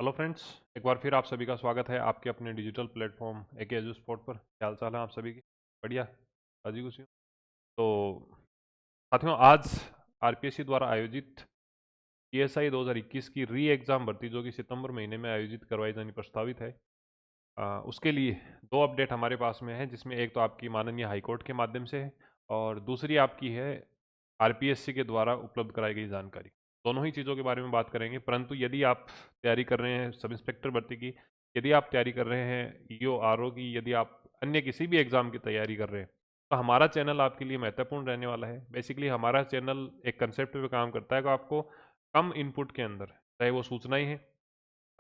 Hello friends, एक बार फिर आप सभी का स्वागत है आपके अपने डिजिटल प्लेटफॉर्म एके एजू स्पॉट पर। क्या हाल चाल है आप सभी की? बढ़िया, राजी खुशी हो? तो साथियों, आज आरपीएससी द्वारा आयोजित पीएसआई 2021 की री एग्ज़ाम भर्ती जो कि सितंबर महीने में आयोजित करवाई जानी प्रस्तावित है। उसके लिए दो अपडेट हमारे पास में है, जिसमें एक तो आपकी माननीय हाईकोर्ट के माध्यम से है और दूसरी आपकी है आरपीएससी के द्वारा उपलब्ध कराई गई जानकारी। दोनों ही चीज़ों के बारे में बात करेंगे, परंतु यदि आप तैयारी कर रहे हैं सब इंस्पेक्टर भर्ती की, यदि आप तैयारी कर रहे हैं ईओ आरओ की, यदि आप अन्य किसी भी एग्ज़ाम की तैयारी कर रहे हैं, तो हमारा चैनल आपके लिए महत्वपूर्ण रहने वाला है। बेसिकली हमारा चैनल एक कंसेप्ट पे काम करता है कि आपको कम इनपुट के अंदर, चाहे वो सूचनाएं हैं,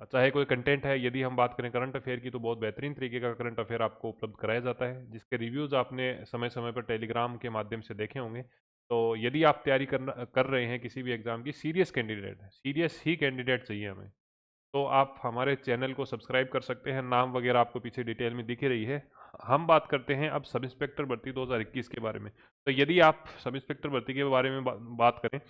चाहे कोई कंटेंट है, यदि हम बात करें करंट अफेयर की, तो बहुत बेहतरीन तरीके का करंट अफेयर आपको उपलब्ध कराया जाता है, जिसके रिव्यूज़ आपने समय समय पर टेलीग्राम के माध्यम से देखे होंगे। तो यदि आप तैयारी कर रहे हैं किसी भी एग्ज़ाम की, सीरियस कैंडिडेट है, सीरियस ही कैंडिडेट चाहिए हमें, तो आप हमारे चैनल को सब्सक्राइब कर सकते हैं। नाम वगैरह आपको पीछे डिटेल में दिख ही रही है। हम बात करते हैं अब सब इंस्पेक्टर भर्ती 2021 के बारे में। तो यदि आप सब इंस्पेक्टर भर्ती के बारे में बात करें,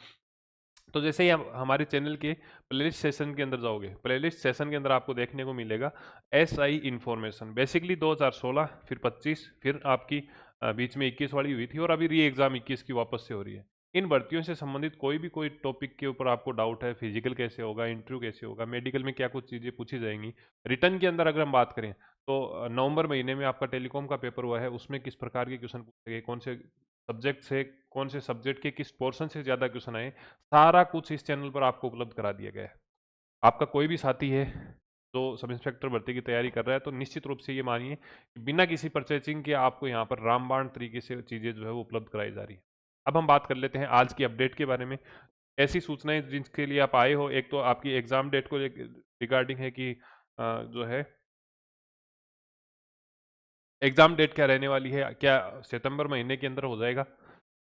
तो जैसे ही आप हमारे चैनल के प्लेलिस्ट सेशन के अंदर जाओगे, प्लेलिस्ट सेशन के अंदर आपको देखने को मिलेगा एसआई इन्फॉर्मेशन। बेसिकली 2016, फिर 25, फिर आपकी बीच में 21 वाली हुई थी और अभी री एग्ज़ाम 21 की वापस से हो रही है। इन भर्तियों से संबंधित कोई टॉपिक के ऊपर आपको डाउट है, फिजिकल कैसे होगा, इंटरव्यू कैसे होगा, मेडिकल में क्या कुछ चीज़ें पूछी जाएंगी, रिटर्न के अंदर अगर हम बात करें, तो नवंबर महीने में आपका टेलीकॉम का पेपर हुआ है, उसमें किस प्रकार के क्वेश्चन पूछे गए, कौन से सब्जेक्ट के किस पोर्शन से ज़्यादा क्वेश्चन आए, सारा कुछ इस चैनल पर आपको उपलब्ध करा दिया गया है। आपका कोई भी साथी है जो सब इंस्पेक्टर भर्ती की तैयारी कर रहा है, तो निश्चित रूप से ये मानिए कि बिना किसी परचेजिंग के आपको यहाँ पर रामबाण तरीके से चीज़ें जो है वो उपलब्ध कराई जा रही है। अब हम बात कर लेते हैं आज की अपडेट के बारे में। ऐसी सूचनाएं जिनके लिए आप आए हो, एक तो आपकी एग्जाम डेट को रिगार्डिंग है कि जो है एग्जाम डेट क्या रहने वाली है, क्या सितंबर महीने के अंदर हो जाएगा,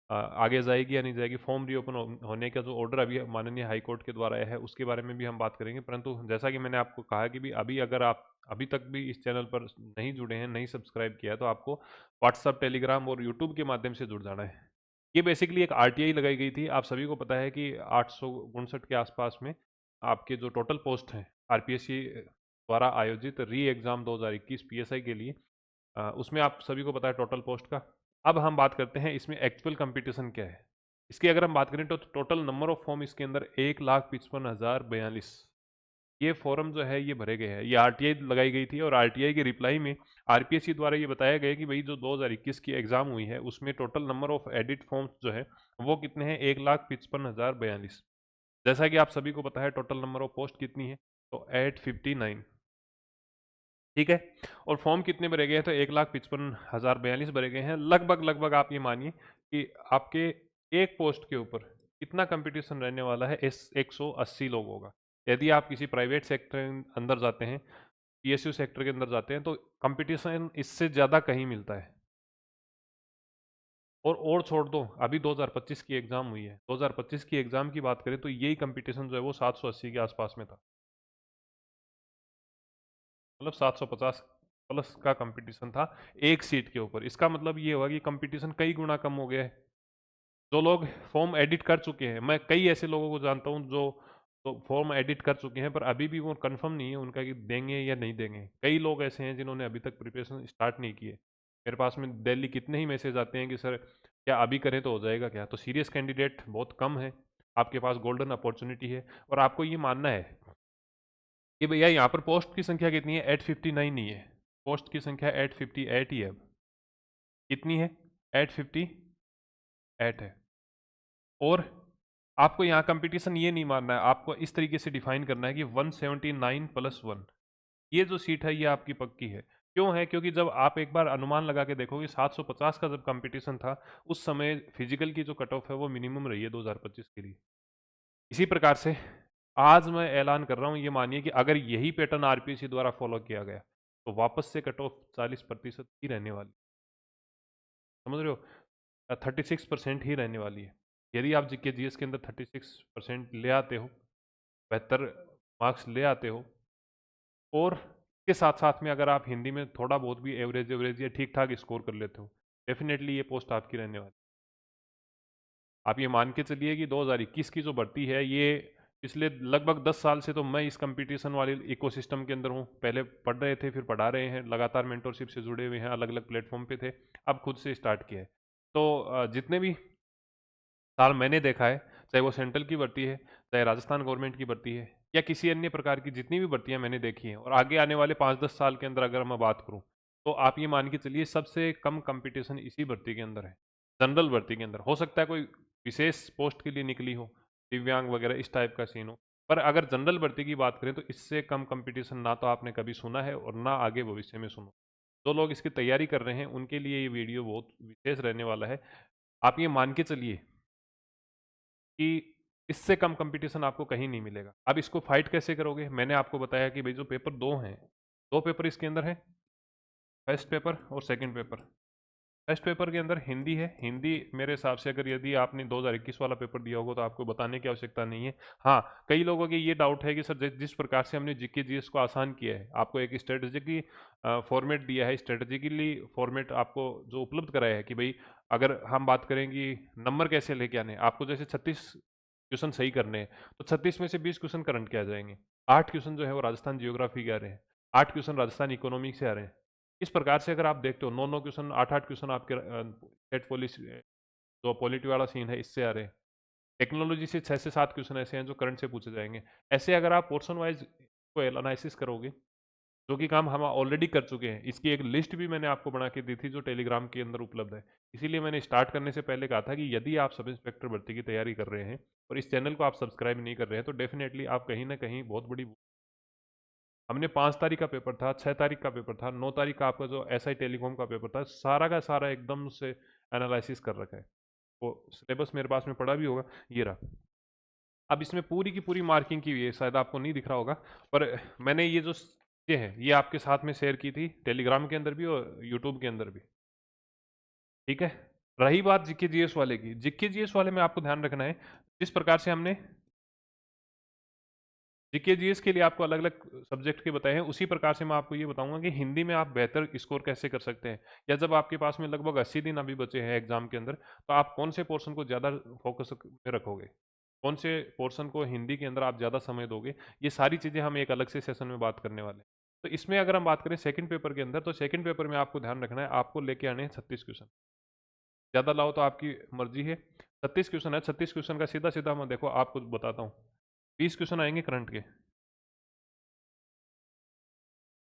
आगे जाएगी या नहीं जाएगी, फॉर्म रीओपन होने का जो ऑर्डर अभी माननीय हाई कोर्ट के द्वारा आया है उसके बारे में भी हम बात करेंगे। परंतु जैसा कि मैंने आपको कहा कि भी अभी अगर आप अभी तक भी इस चैनल पर नहीं जुड़े हैं, नहीं सब्सक्राइब किया है, तो आपको व्हाट्सअप, टेलीग्राम और यूट्यूब के माध्यम से जुड़ जाना है। ये बेसिकली एक आरटीआई लगाई गई थी। आप सभी को पता है कि 859 के आसपास में आपके जो टोटल पोस्ट हैं आरपीएससी द्वारा आयोजित री एग्ज़ाम 2021 पीएसआई के लिए, उसमें आप सभी को पता है टोटल पोस्ट का। अब हम बात करते हैं इसमें एक्चुअल कंपटीशन क्या है। इसकी अगर हम बात करें तो टोटल नंबर ऑफ फॉर्म इसके अंदर 1,55,042 ये फॉर्म जो है ये भरे गए हैं। ये आरटीआई लगाई गई थी और आरटीआई की रिप्लाई में आरपीएससी द्वारा ये बताया गया कि भाई जो 2021 की एग्जाम हुई है उसमें total number of edit forms जो है वो कितने हैं, 1,55,042। जैसा कि आप सभी को पता है टोटल नंबर ऑफ पोस्ट कितनी है, तो 859। ठीक है। और फॉर्म कितने भरे गए हैं, तो 1,55,042 भरे गए हैं। लगभग लगभग आप ये मानिए कि आपके एक पोस्ट के ऊपर कितना कंपटीशन रहने वाला है, इस 180 लोगों का। यदि आप किसी प्राइवेट सेक्टर अंदर जाते हैं, पीएसयू सेक्टर के अंदर जाते हैं, तो कंपटीशन इससे ज़्यादा कहीं मिलता है। और छोड़ दो, अभी 2025 की एग्ज़ाम हुई है, 2025 की एग्ज़ाम की बात करें तो यही कंपटीशन जो है वो 780 के आसपास में था। मतलब 750 प्लस का कंपटीशन था एक सीट के ऊपर। इसका मतलब ये हुआ कि कंपटीशन कई गुना कम हो गया है। जो लोग फॉर्म एडिट कर चुके हैं, मैं कई ऐसे लोगों को जानता हूँ जो तो फॉर्म एडिट कर चुके हैं, पर अभी भी वो कंफर्म नहीं है उनका कि देंगे या नहीं देंगे। कई लोग ऐसे हैं जिन्होंने अभी तक प्रिपरेशन स्टार्ट नहीं की है। मेरे पास में डेली कितने ही मैसेज आते हैं कि सर क्या अभी करें तो हो जाएगा क्या। तो सीरियस कैंडिडेट बहुत कम है, आपके पास गोल्डन अपॉर्चुनिटी है। और आपको ये मानना है कि भैया यहाँ पर पोस्ट की संख्या कितनी है, 859 नहीं है, पोस्ट की संख्या 858 ही है। अब कितनी है, 858 है। और आपको यहाँ कंपटीशन ये नहीं मानना है, आपको इस तरीके से डिफाइन करना है कि 179 प्लस 1, ये जो सीट है ये आपकी पक्की है। क्यों है, क्योंकि जब आप एक बार अनुमान लगा के देखोगे 750 का जब कंपटीशन था, उस समय फिजिकल की जो कट ऑफ है वो मिनिमम रही है 2025 के लिए। इसी प्रकार से आज मैं ऐलान कर रहा हूँ, ये मानिए कि अगर यही पैटर्न आरपीसी द्वारा फॉलो किया गया, तो वापस से कट ऑफ 40% ही रहने वाली, समझ रहे हो, 36% ही रहने वाली है। यदि आप जीके जीएस के अंदर 36% ले आते हो, बेहतर मार्क्स ले आते हो, और इसके साथ साथ में अगर आप हिंदी में थोड़ा बहुत भी एवरेज एवरेज या ठीक ठाक स्कोर कर लेते हो, डेफिनेटली ये पोस्ट आपकी रहने वाली। आप ये मान के चलिए कि 2021 की जो भर्ती है ये पिछले लगभग 10 साल से तो मैं इस कंपटीशन वाले इकोसिस्टम के अंदर हूँ। पहले पढ़ रहे थे, फिर पढ़ा रहे हैं, लगातार मेंटरशिप से जुड़े हुए हैं, अलग अलग प्लेटफॉर्म पे थे, अब खुद से स्टार्ट किया है। तो जितने भी साल मैंने देखा है, चाहे वो सेंट्रल की भर्ती है, चाहे राजस्थान गवर्नमेंट की भर्ती है, या किसी अन्य प्रकार की जितनी भी भर्तियां मैंने देखी हैं, और आगे आने वाले 5-10 साल के अंदर अगर मैं बात करूं, तो आप ये मान के चलिए सबसे कम कंपटीशन इसी भर्ती के अंदर है। जनरल भर्ती के अंदर हो सकता है कोई विशेष पोस्ट के लिए निकली हो, दिव्यांग वगैरह इस टाइप का सीन हो, पर अगर जनरल भर्ती की बात करें तो इससे कम कंपटीशन ना तो आपने कभी सुना है और ना आगे भविष्य में सुनो। जो लोग इसकी तैयारी कर रहे हैं उनके लिए ये वीडियो बहुत विशेष रहने वाला है। आप ये मान के चलिए कि इससे कम कंपटीशन आपको कहीं नहीं मिलेगा। अब इसको फाइट कैसे करोगे? मैंने आपको बताया कि भाई जो पेपर 2 हैं, 2 पेपर इसके अंदर हैं, फर्स्ट पेपर और सेकंड पेपर। फर्स्ट पेपर के अंदर हिंदी है। हिंदी मेरे हिसाब से अगर यदि आपने 2021 वाला पेपर दिया होगा तो आपको बताने की आवश्यकता नहीं है। हाँ, कई लोगों के ये डाउट है कि सर जिस प्रकार से हमने जीके जीएस को आसान किया है, आपको एक स्ट्रेटेजिकली फॉर्मेट दिया है, स्ट्रेटेजिकली फॉर्मेट आपको जो उपलब्ध कराया है कि भाई अगर हम बात करें कि नंबर कैसे लेके आने हैं, आपको जैसे 36 क्वेश्चन सही करने हैं, तो 36 में से 20 क्वेश्चन करंट के आ जाएंगे, 8 क्वेश्चन जो है वो राजस्थान जियोग्राफी के आ रहे हैं, 8 क्वेश्चन राजस्थान इकोनॉमिक से आ रहे हैं। इस प्रकार से अगर आप देखते हो 9-9 क्वेश्चन, 8-8 क्वेश्चन आपके सेट पॉलिस जो पॉलिटी वाला सीन है इससे आ रहे हैं। टेक्नोलॉजी से 6 से 7 क्वेश्चन ऐसे हैं जो करंट से पूछे जाएंगे। ऐसे अगर आप पोर्शन वाइज को एनालिसिस करोगे, जो कि काम हम ऑलरेडी कर चुके हैं, इसकी एक लिस्ट भी मैंने आपको बना के दी थी जो टेलीग्राम के अंदर उपलब्ध है। इसीलिए मैंने स्टार्ट करने से पहले कहा था कि यदि आप सब इंस्पेक्टर भर्ती की तैयारी कर रहे हैं और इस चैनल को आप सब्सक्राइब नहीं कर रहे हैं तो डेफिनेटली आप कहीं ना कहीं बहुत बड़ी, हमने 5 तारीख का पेपर था, 6 तारीख का पेपर था, 9 तारीख का आपका जो एसआई टेलीकॉम का पेपर था, सारा का सारा एकदम से एनालिसिस कर रखा है। वो सिलेबस मेरे पास में पड़ा भी होगा, ये रहा। अब इसमें पूरी की पूरी मार्किंग की हुई है, शायद आपको नहीं दिख रहा होगा, पर मैंने ये जो ये है ये आपके साथ में शेयर की थी टेलीग्राम के अंदर भी और यूट्यूब के अंदर भी। ठीक है, रही बात जीके जीएस वाले की, जीके जीएस वाले में आपको ध्यान रखना है जिस प्रकार से हमने जीके जीएस के लिए आपको अलग अलग सब्जेक्ट के बताए हैं, उसी प्रकार से मैं आपको ये बताऊंगा कि हिंदी में आप बेहतर स्कोर कैसे कर सकते हैं, या जब आपके पास में लगभग 80 दिन अभी बचे हैं एग्जाम के अंदर, तो आप कौन से पोर्शन को ज़्यादा फोकस में रखोगे, कौन से पोर्शन को हिंदी के अंदर आप ज़्यादा समय दोगे, ये सारी चीज़ें हम एक अलग से सेशन में बात करने वाले हैं। तो इसमें अगर हम बात करें सेकंड पेपर के अंदर, तो सेकंड पेपर में आपको ध्यान रखना है, आपको लेके आने हैं 36 क्वेश्चन, ज़्यादा लाओ तो आपकी मर्जी है। 36 क्वेश्चन है, 36 क्वेश्चन का सीधा सीधा मैं देखो आपको बताता हूँ। 20 क्वेश्चन आएंगे करंट के,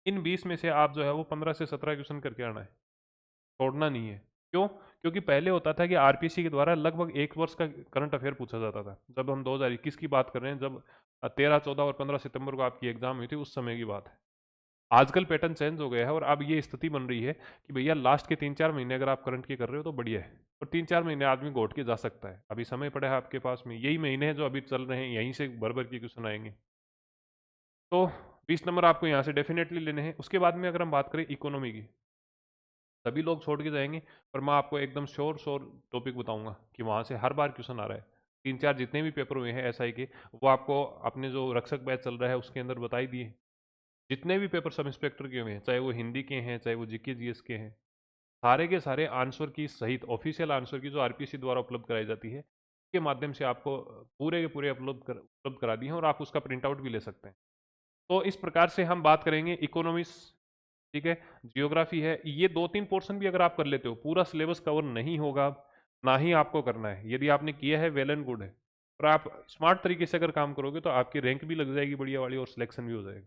इन 20 में से आप जो है वो 15 से 17 क्वेश्चन करके आना है, छोड़ना नहीं है। क्यों? क्योंकि पहले होता था कि आरपीसी के द्वारा लगभग 1 वर्ष का करंट अफेयर पूछा जाता था, जब हम 2021 की बात कर रहे हैं, जब 13, 14 और 15 सितंबर को आपकी एग्जाम हुई थी, उस समय की बात है। आजकल पैटर्न चेंज हो गया है और अब ये स्थिति बन रही है कि भैया लास्ट के 3-4 महीने अगर आप करंट के कर रहे हो तो बढ़िया है, और 3-4 महीने आदमी घोट के जा सकता है, अभी समय पड़ा है आपके पास में, यही महीने हैं जो अभी चल रहे हैं, यहीं से भर भर के क्वेश्चन आएंगे। तो 20 नंबर आपको यहाँ से डेफिनेटली लेने हैं। उसके बाद में अगर हम बात करें इकोनॉमी की, सभी लोग छोड़ के जाएंगे, पर मैं आपको एकदम श्योर श्योर टॉपिक बताऊंगा कि वहाँ से हर बार क्वेश्चन आ रहा है। 3-4 जितने भी पेपर हुए हैं एसआई के, वो आपको अपने जो रक्षक बैच चल रहा है उसके अंदर बताई दिए। जितने भी पेपर सब इंस्पेक्टर के हुए हैं, चाहे वो हिंदी के हैं, चाहे वो जीके जीएस के हैं, सारे के सारे आंसर की सहित ऑफिशियल आंसर की जो आरपीसी द्वारा उपलब्ध कराई जाती है, के माध्यम से आपको पूरे के पूरे उपलब्ध करा दिए हैं, और आप उसका प्रिंट आउट भी ले सकते हैं। तो इस प्रकार से हम बात करेंगे इकोनॉमिक्स, ठीक है, जियोग्राफी है, ये 2-3 पोर्शन भी अगर आप कर लेते हो, पूरा सिलेबस कवर नहीं होगा, ना ही आपको करना है। यदि आपने किया है वेल एंड गुड है, और आप स्मार्ट तरीके से अगर काम करोगे तो आपकी रैंक भी लग जाएगी बढ़िया वाली और सिलेक्शन भी हो जाएगा।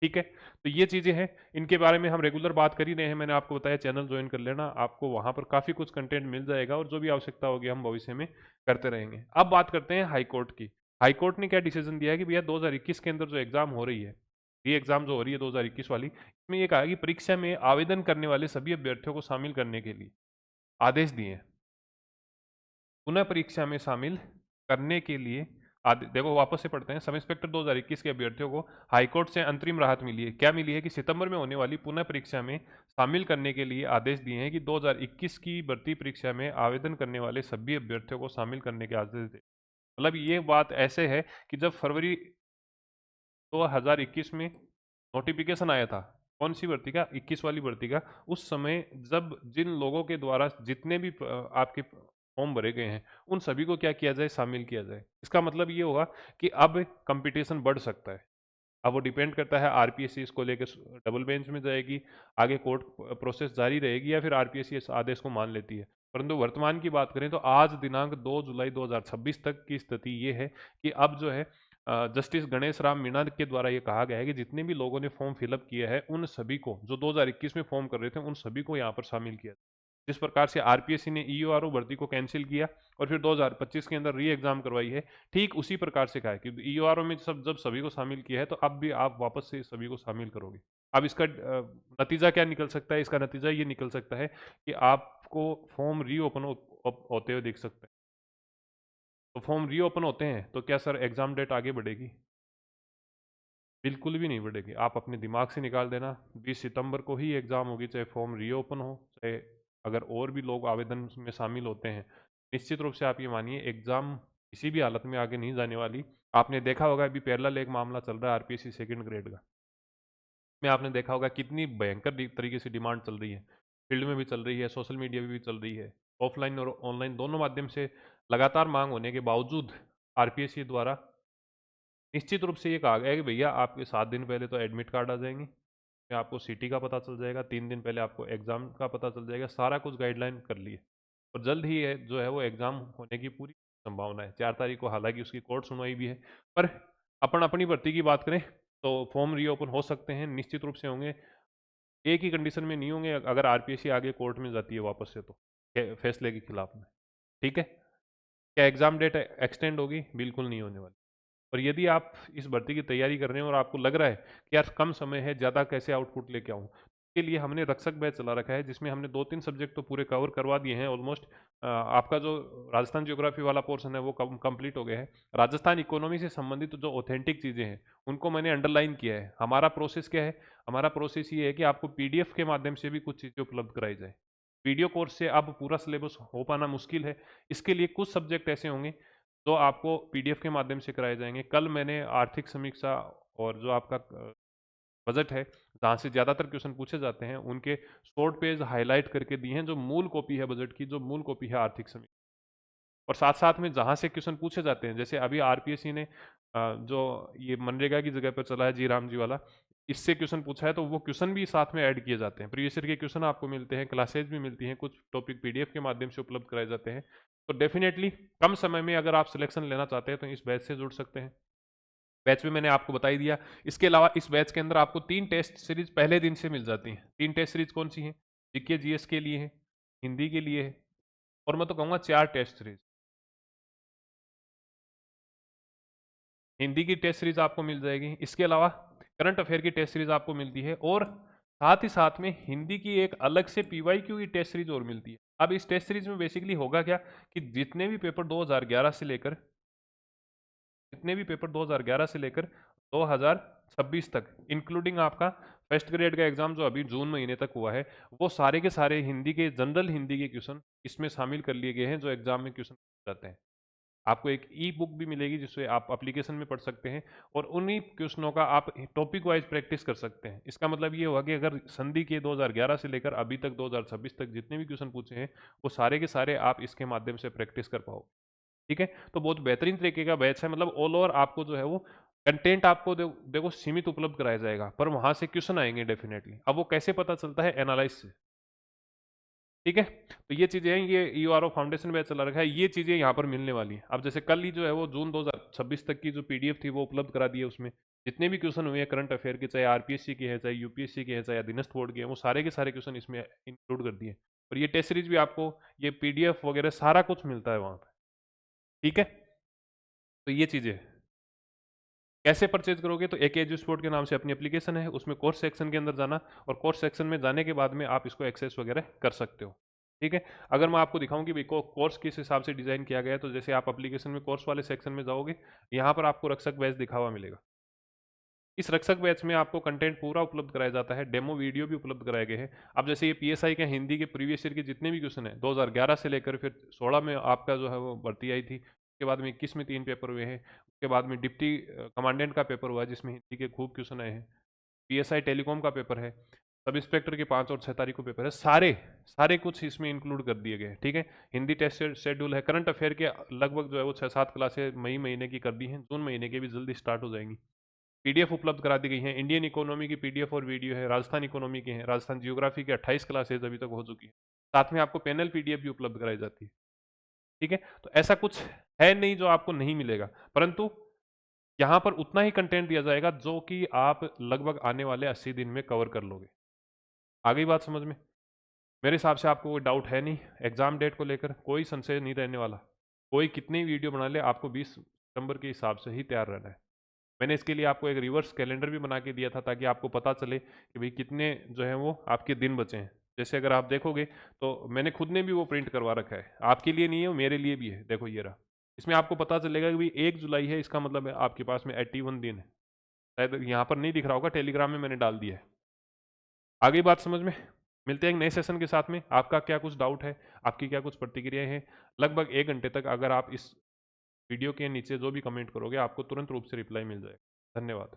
ठीक है, तो ये चीज़ें हैं, इनके बारे में हम रेगुलर बात कर ही रहे हैं। मैंने आपको बताया चैनल ज्वाइन कर लेना, आपको वहाँ पर काफ़ी कुछ कंटेंट मिल जाएगा, और जो भी आवश्यकता होगी हम भविष्य में करते रहेंगे। अब बात करते हैं हाई कोर्ट की। हाई कोर्ट ने क्या डिसीजन दिया है कि भैया 2021 के अंदर जो एग्जाम हो रही है, ये एग्जाम जो हो रही है 2021 वाली, इसमें ये कहा कि परीक्षा में आवेदन करने वाले सभी अभ्यर्थियों को शामिल करने के लिए आदेश दिए हैं। पुनः परीक्षा में शामिल करने के लिए देखो वापस से पढ़ते हैं। सब इंस्पेक्टर 2021 के अभ्यर्थियों को हाईकोर्ट से अंतरिम राहत मिली है। क्या मिली है कि सितंबर में होने वाली पुनः परीक्षा में शामिल करने के लिए आदेश दिए हैं कि 2021 की भर्ती परीक्षा में आवेदन करने वाले सभी अभ्यर्थियों को शामिल करने के आदेश दे। मतलब ये बात ऐसे है कि जब फरवरी 2021 में नोटिफिकेशन आया था, कौन सी भर्ती का, 21 वाली भर्ती का, उस समय जब जिन लोगों के द्वारा जितने भी आपके फॉर्म भरे गए हैं उन सभी को क्या किया जाए, शामिल किया जाए। इसका मतलब ये होगा कि अब कंपटीशन बढ़ सकता है। अब वो डिपेंड करता है आरपीएससी इसको लेकर डबल बेंच में जाएगी, आगे कोर्ट प्रोसेस जारी रहेगी, या फिर आरपीएससी इस आदेश को मान लेती है। परंतु वर्तमान की बात करें तो आज दिनांक 2 जुलाई 2026 तक की स्थिति ये है कि अब जो है जस्टिस गणेश राम मीणा के द्वारा ये कहा गया है कि जितने भी लोगों ने फॉर्म फिलअप किया है उन सभी को, जो 2021 में फॉर्म कर रहे थे, उन सभी को यहाँ पर शामिल किया। जिस प्रकार से आरपीएससी ने ईओआरओ भर्ती को कैंसिल किया और फिर 2025 के अंदर री एग्जाम करवाई है, ठीक उसी प्रकार से कहा है कि ईओआरओ में सब जब सभी को शामिल किया है तो अब भी आप वापस से सभी को शामिल करोगे। अब इसका नतीजा क्या निकल सकता है? इसका नतीजा ये निकल सकता है कि आपको फॉर्म रीओपन होते हुए देख सकते हैं। तो फॉर्म रीओपन होते हैं तो क्या सर एग्जाम डेट आगे बढ़ेगी? बिल्कुल भी नहीं बढ़ेगी। आप अपने दिमाग से निकाल देना, 20 सितंबर को ही एग्ज़ाम होगी, चाहे फॉर्म रीओपन हो, चाहे अगर और भी लोग आवेदन में शामिल होते हैं। निश्चित रूप से आप ये मानिए एग्ज़ाम किसी भी हालत में आगे नहीं जाने वाली। आपने देखा होगा अभी पैरेलल एक मामला चल रहा है आरपीएससी सेकंड ग्रेड का। में आपने देखा होगा कितनी भयंकर तरीके से डिमांड चल रही है। फील्ड में भी चल रही है, सोशल मीडिया में भी चल रही है। ऑफलाइन और ऑनलाइन दोनों माध्यम से लगातार मांग होने के बावजूद आरपीएससी द्वारा निश्चित रूप से ये कहा गया है कि भैया आपके 7 दिन पहले तो एडमिट कार्ड आ जाएंगे, फिर आपको सीटी का पता चल जाएगा, 3 दिन पहले आपको एग्ज़ाम का पता चल जाएगा, सारा कुछ गाइडलाइन कर लिए और जल्द ही है जो है वो एग्ज़ाम होने की पूरी संभावना है। 4 तारीख को हालांकि उसकी कोर्ट सुनवाई भी है, पर अपन अपनी भर्ती की बात करें तो फॉर्म रीओपन हो सकते हैं, निश्चित रूप से होंगे। एक ही कंडीशन में नहीं होंगे, अगर आरपीएससी आगे कोर्ट में जाती है वापस से तो फैसले के खिलाफ में। ठीक है, क्या एग्ज़ाम डेट एक्सटेंड होगी? बिल्कुल नहीं होने वाली। और यदि आप इस भर्ती की तैयारी कर रहे हैं और आपको लग रहा है कि यार कम समय है, ज़्यादा कैसे आउटपुट लेके आऊँ, इसके लिए हमने रक्षक बैच चला रखा है जिसमें हमने 2-3 सब्जेक्ट तो पूरे कवर करवा दिए हैं ऑलमोस्ट। आपका जो राजस्थान ज्योग्राफी वाला पोर्शन है वो कंप्लीट हो गया है। राजस्थान इकोनॉमी से संबंधित जो ऑथेंटिक चीज़ें हैं उनको मैंने अंडरलाइन किया है। हमारा प्रोसेस क्या है? हमारा प्रोसेस ये है कि आपको पीडीएफ के माध्यम से भी कुछ चीज़ें उपलब्ध कराई जाए। वीडियो कोर्स से अब पूरा सिलेबस हो पाना मुश्किल है। इसके लिए कुछ सब्जेक्ट ऐसे होंगे जो आपको पीडीएफ के माध्यम से कराए जाएंगे। कल मैंने आर्थिक समीक्षा और जो आपका बजट है, जहाँ से ज़्यादातर क्वेश्चन पूछे जाते हैं, उनके शॉर्ट पेज हाईलाइट करके दिए हैं, जो मूल कॉपी है बजट की, जो मूल कॉपी है आर्थिक समीक्षा। और साथ साथ में जहाँ से क्वेश्चन पूछे जाते हैं, जैसे अभी आरपीएससी ने जो ये मनरेगा की जगह पर चला है जी राम जी वाला, इससे क्वेश्चन पूछा है तो वो क्वेश्चन भी साथ में ऐड किए जाते हैं। प्रीवियस ईयर के क्वेश्चन आपको मिलते हैं, क्लासेज भी मिलती हैं, कुछ टॉपिक पीडीएफ के माध्यम से उपलब्ध कराए जाते हैं। तो डेफिनेटली कम समय में अगर आप सिलेक्शन लेना चाहते हैं तो इस बैच से जुड़ सकते हैं। बैच में मैंने आपको बता ही दिया। इसके अलावा इस बैच के अंदर आपको 3 टेस्ट सीरीज पहले दिन से मिल जाती हैं। 3 टेस्ट सीरीज कौन सी हैं? जीके जीएस के लिए है, हिंदी के लिए है, और मैं तो कहूँगा 4 टेस्ट सीरीज। हिंदी की टेस्ट सीरीज आपको मिल जाएगी, इसके अलावा करंट अफेयर की टेस्ट सीरीज आपको मिलती है, और साथ ही साथ में हिंदी की एक अलग से पीवाईक्यू की टेस्ट सीरीज और मिलती है। अब इस टेस्ट सीरीज में बेसिकली होगा क्या कि जितने भी पेपर 2011 से लेकर 2026 तक, इंक्लूडिंग आपका फर्स्ट ग्रेड का एग्जाम जो अभी जून महीने तक हुआ है, वो सारे के सारे हिंदी के, जनरल हिंदी के क्वेश्चन इसमें शामिल कर लिए गए हैं जो एग्जाम में क्वेश्चन जाते हैं। आपको एक ई बुक भी मिलेगी जिससे आप एप्लीकेशन में पढ़ सकते हैं, और उन्हीं क्वेश्चनों का आप टॉपिक वाइज प्रैक्टिस कर सकते हैं। इसका मतलब ये हुआ कि अगर संधि के 2011 से लेकर अभी तक 2026 तक जितने भी क्वेश्चन पूछे हैं वो सारे के सारे आप इसके माध्यम से प्रैक्टिस कर पाओ। ठीक है, तो बहुत बेहतरीन तरीके का बैच है। मतलब ऑल ओवर आपको जो है वो कंटेंट आपको देखो सीमित उपलब्ध कराया जाएगा, पर वहां से क्वेश्चन आएंगे डेफिनेटली। अब वो कैसे पता चलता है? एनालाइज से। ठीक है, तो ये चीजें हैं, ये ईओआरओ फाउंडेशन बैच चला रखा है, ये चीजें यहाँ पर मिलने वाली हैं। अब जैसे कल ही जो है वो जून 2026 तक की जो पीडीएफ थी वो उपलब्ध करा दी है। उसमें जितने भी क्वेश्चन हुए हैं करंट अफेयर के, चाहे आरपीएससी के हैं, चाहे यूपीएससी के हैं, चाहे अधीनस्थ बोर्ड के हैं, वो सारे के सारे क्वेश्चन इसमें इंक्लूड कर दिए। और ये टेस्ट सीरीज भी आपको, ये पीडीएफ वगैरह सारा कुछ मिलता है वहाँ पर। ठीक है, तो ये चीजें कैसे परचेज करोगे? तो एक एजू स्पोर्ट के नाम से अपनी एप्लीकेशन है, उसमें कोर्स सेक्शन के अंदर जाना, और कोर्स सेक्शन में जाने के बाद में आप इसको एक्सेस वगैरह कर सकते हो। ठीक है, अगर मैं आपको दिखाऊं कि भाई कोर्स किस हिसाब से डिजाइन किया गया है, तो जैसे आप एप्लीकेशन में कोर्स वाले सेक्शन में जाओगे, यहाँ पर आपको रक्षक बैच दिखा हुआ मिलेगा। इस रक्षक बैच में आपको कंटेंट पूरा उपलब्ध कराया जाता है, डेमो वीडियो भी उपलब्ध कराए गए हैं। अब जैसे ये पीएसआई के हिंदी के प्रीवियस ईयर के जितने भी क्वेश्चन है 2011 से लेकर फिर 16 में आपका जो है वो भर्ती आई थी, उसके बाद में 21 में 3 पेपर हुए हैं, उसके बाद में डिप्टी कमांडेंट का पेपर हुआ है जिसमें हिंदी के खूब क्वेश्चन आए हैं, पीएसआई टेलीकॉम का पेपर है, सब इंस्पेक्टर के 5 और 6 तारीख को पेपर है। सारे सारे कुछ इसमें इंक्लूड कर दिए गए हैं, ठीक है। हिंदी टेस्ट शेड्यूल है, करंट अफेयर के लगभग जो है वो 6-7 क्लासें मई महीने की कर दी हैं, जून महीने के भी जल्दी स्टार्ट हो जाएंगी। पीडीएफ उपलब्ध करा दी गई है। इंडियन इकोनॉमी की पीडीएफ और वीडियो है, राजस्थान इकोनॉमी की है, राजस्थान जियोग्राफी की 28 क्लासेज अभी तक हो चुकी है। साथ में आपको पैनल पीडीएफ भी उपलब्ध कराई जाती है, ठीक है। तो ऐसा कुछ है नहीं जो आपको नहीं मिलेगा, परंतु यहां पर उतना ही कंटेंट दिया जाएगा जो कि आप लगभग आने वाले 80 दिन में कवर कर लोगे। आ गई बात समझ में? मेरे हिसाब से आपको कोई डाउट है नहीं, एग्जाम डेट को लेकर कोई संशय नहीं रहने वाला। कोई कितनी वीडियो बना ले, आपको 20 सितंबर के हिसाब से ही तैयार रहना है। मैंने इसके लिए आपको एक रिवर्स कैलेंडर भी बना के दिया था ताकि आपको पता चले कि भाई कितने जो है वो आपके दिन बचे हैं। जैसे अगर आप देखोगे तो मैंने खुद ने भी वो प्रिंट करवा रखा है, आपके लिए नहीं है, वो मेरे लिए भी है। देखो ये रहा, इसमें आपको पता चलेगा कि भाई 1 जुलाई है, इसका मतलब है आपके पास में 81 दिन है। शायद यहाँ पर नहीं दिख रहा होगा, टेलीग्राम में मैंने डाल दिया है। आ गई बात समझ में? मिलते हैं एक नए सेशन के साथ में। आपका क्या कुछ डाउट है, आपकी क्या कुछ प्रतिक्रियाएं हैं? लगभग 1 घंटे तक अगर आप इस वीडियो के नीचे जो भी कमेंट करोगे आपको तुरंत रूप से रिप्लाई मिल जाएगा। धन्यवाद।